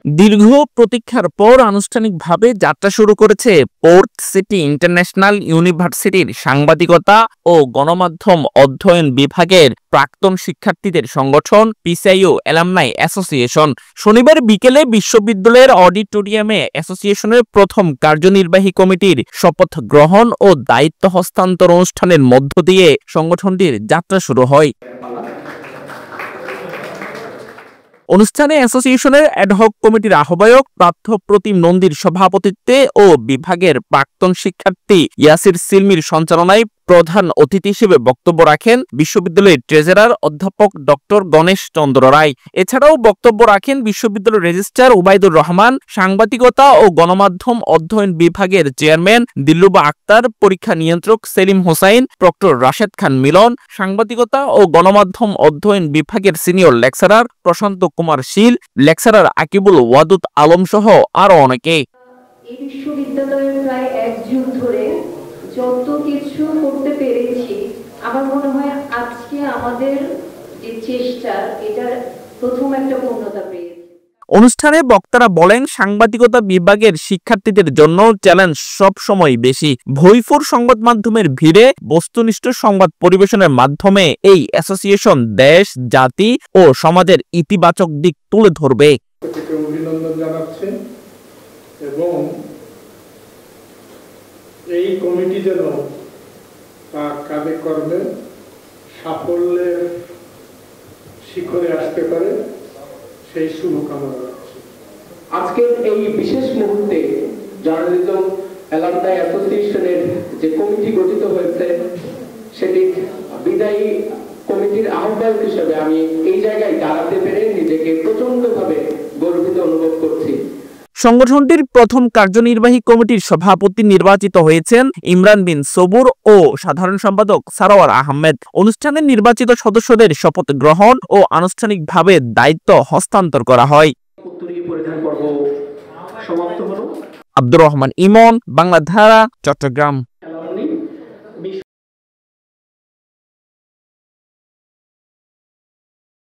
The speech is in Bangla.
দীর্ঘ প্রতীক্ষার পর আনুষ্ঠানিকভাবে যাত্রা শুরু করেছে পোর্ট সিটি ইন্টারন্যাশনাল ইউনিভার্সিটির সাংবাদিকতা ও গণমাধ্যম অধ্যয়ন বিভাগের প্রাক্তন শিক্ষার্থীদের সংগঠন পিসিআইও অ্যালামনাই অ্যাসোসিয়েশন। শনিবার বিকেলে বিশ্ববিদ্যালয়ের অডিটোরিয়ামে অ্যাসোসিয়েশনের প্রথম কার্যনির্বাহী কমিটির শপথ গ্রহণ ও দায়িত্ব হস্তান্তর অনুষ্ঠানের মধ্য দিয়ে সংগঠনটির যাত্রা শুরু হয়। অনুষ্ঠানে অ্যাসোসিয়েশনের অ্যাডহক কমিটির আহ্বায়ক প্রার্থ প্রতিম নন্দীর সভাপতিত্বে ও বিভাগের প্রাক্তন শিক্ষার্থী ইয়াসির সিলমির সঞ্চালনায় প্রধান অতিথি হিসেবে বক্তব্য রাখেন বিশ্ববিদ্যালয়ের ট্রেজারার অধ্যাপক ডক্টর গণেশ চন্দ্র রায়। এছাড়াও বক্তব্য রাখেন বিশ্ববিদ্যালয়ের রেজিস্ট্রার ওবায়দুর রহমান, সাংবাদিকতা ও গণমাধ্যম অধ্যয়ন বিভাগের চেয়ারম্যান দিলরুবা আক্তার, পরীক্ষা নিয়ন্ত্রক সেলিম হোসাইন, প্রক্টর রাশেদ খান মিলন, সাংবাদিকতা ও গণমাধ্যম অধ্যয়ন বিভাগের সিনিয়র লেকচারার প্রশান্ত কুমার শীল, লেকচারার আকিবুল ওয়াদুদ আলম সহ আরো অনেকে। এই বিশ্ববিদ্যালয়ে প্রায় 1 যুগ ধরে যত কিছু করতে পেরেছি, আমার মনে হয় আজকে আমাদের যে চেষ্টা এটার প্রথম একটা পূর্ণতা পেয়েছে। অনুষ্ঠানে বক্তারা বলেন, সাংবাদিকতা বিভাগের শিক্ষার্থীদের জন্য চ্যালেঞ্জ সব সময় বেশি। ভৈফুর সংবাদ মাধ্যমের ভিড়ে বস্তুনিষ্ঠ সংবাদ পরিবেশনের মাধ্যমে এই অ্যাসোসিয়েশন দেশ, জাতি ও সমাজের ইতিবাচক দিক তুলে ধরবে। অভিনন্দন জানাচ্ছি এবং এই কমিটি যেন তার কাজে কর্মে সাফল্যের শিখরে আসতে পারে সেই শুভকামনা রাখছি। আজকের এই বিশেষ মুহূর্তে জার্নালিজম অ্যালামনাই অ্যাসোসিয়েশনের যে কমিটি গঠিত হয়েছে সেটি বিদায়ী কমিটির আহ্বায়ক হিসেবে আমি এই জায়গায় দাঁড়াতে পেরে নিজেকে প্রচন্ডভাবে গর্বিত অনুভব করছি। সংগঠনটির প্রথম কার্যনির্বাহী কমিটির সভাপতি নির্বাচিত হয়েছেন ইমরান বিন সবুর ও সাধারণ সম্পাদক সারোয়ার আহমেদ। অনুষ্ঠানে নির্বাচিত সদস্যদের শপথ গ্রহণ ও আনুষ্ঠানিকভাবে দায়িত্ব হস্তান্তর করা হয়। আব্দুর রহমান ইমন, বাংলা ধারা, চট্টগ্রাম।